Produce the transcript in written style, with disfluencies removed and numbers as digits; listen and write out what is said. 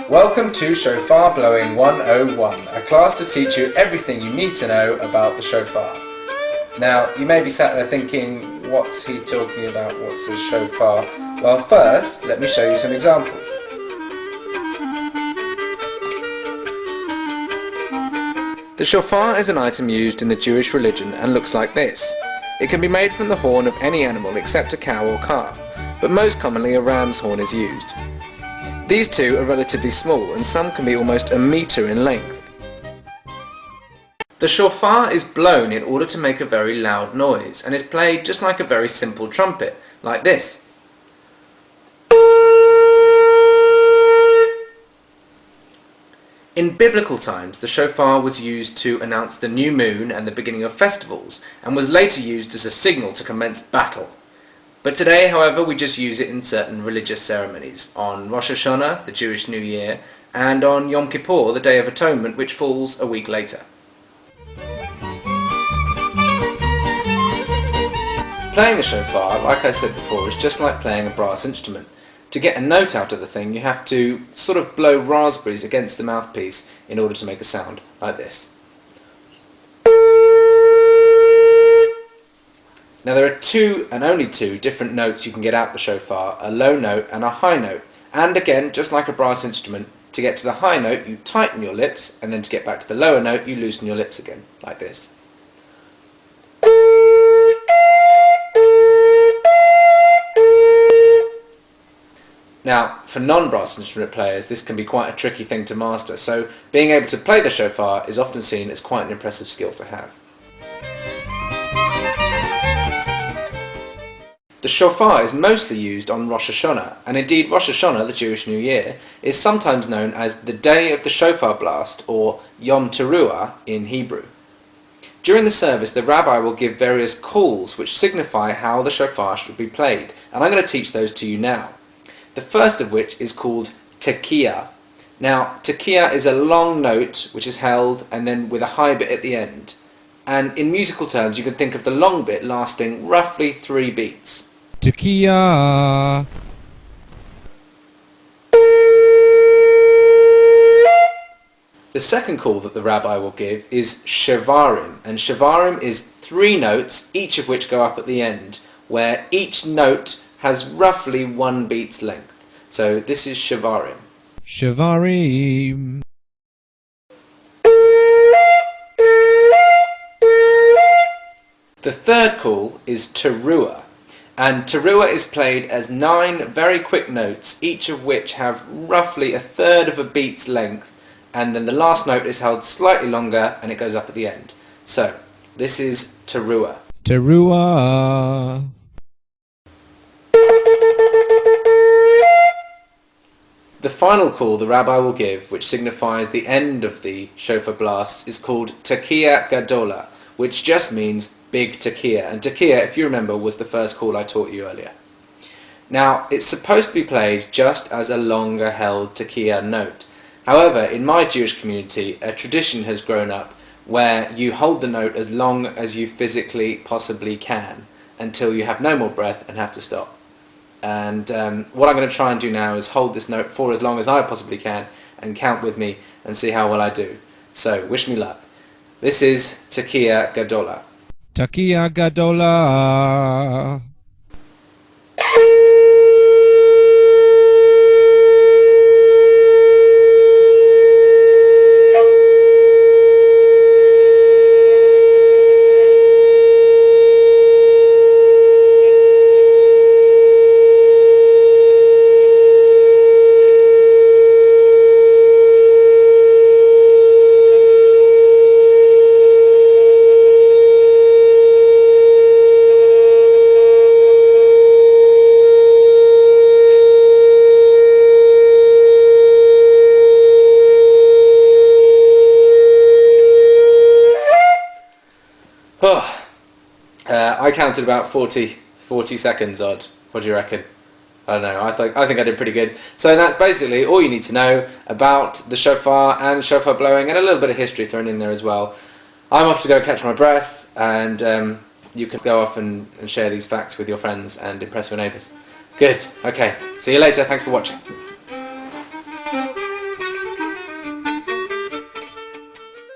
Welcome to Shofar Blowing 101, a class to teach you everything you need to know about the shofar. Now, you may be sat there thinking, what's he talking about, what's a shofar? Well, first, let me show you some examples. The shofar is an item used in the Jewish religion and looks like this. It can be made from the horn of any animal except a cow or calf, but most commonly a ram's horn is used. These two are relatively small and some can be almost a metre in length. The shofar is blown in order to make a very loud noise and is played just like a very simple trumpet, like this. In biblical times, the shofar was used to announce the new moon and the beginning of festivals, and was later used as a signal to commence battle. But today, however, we just use it in certain religious ceremonies, on Rosh Hashana, the Jewish New Year, and on Yom Kippur, the Day of Atonement, which falls a week later. Playing the shofar, like I said before, is just like playing a brass instrument. To get a note out of the thing, you have to sort of blow raspberries against the mouthpiece in order to make a sound like this. Now there are two, and only two, different notes you can get out the shofar, a low note and a high note. And again, just like a brass instrument, to get to the high note you tighten your lips, and then to get back to the lower note you loosen your lips again, like this. Now, for non-brass instrument players, this can be quite a tricky thing to master, so being able to play the shofar is often seen as quite an impressive skill to have. The shofar is mostly used on Rosh Hashana, and indeed Rosh Hashana, the Jewish New Year, is sometimes known as the day of the shofar blast, or Yom Teruah in Hebrew. During the service, the rabbi will give various calls which signify how the shofar should be played, and I'm going to teach those to you now. The first of which is called tekiah. Now, tekiah is a long note which is held and then with a high bit at the end. And in musical terms, you can think of the long bit lasting roughly 3 beats. Tekiah. The second call that the rabbi will give is shevarim, and shevarim is 3 notes, each of which go up at the end, where each note has roughly 1 beat's length. So this is shevarim. Shavarim. The third call is teruah, and teruah is played as 9 very quick notes, each of which have roughly 1/3 of a beat's length, and then the last note is held slightly longer and it goes up at the end. So this is teruah. Teruah. The final call the rabbi will give, which signifies the end of the shofar blast, is called tekiah gadola, which just means big tekiah. And tekiah, if you remember, was the first call I taught you earlier. Now, it's supposed to be played just as a longer held tekiah note. However, in my Jewish community, a tradition has grown up where you hold the note as long as you physically possibly can until you have no more breath and have to stop. And what I'm going to try and do now is hold this note for as long as I possibly can and count with me and see how well I do. So, wish me luck. This is tekiah gadola. Tekiah gadola. I counted about 40 seconds odd. What do you reckon? I don't know, I think I did pretty good. So that's basically all you need to know about the shofar and shofar blowing, and a little bit of history thrown in there as well. I'm off to go catch my breath, and you can go off and share these facts with your friends and impress your neighbours. Good, okay, see you later, thanks for watching.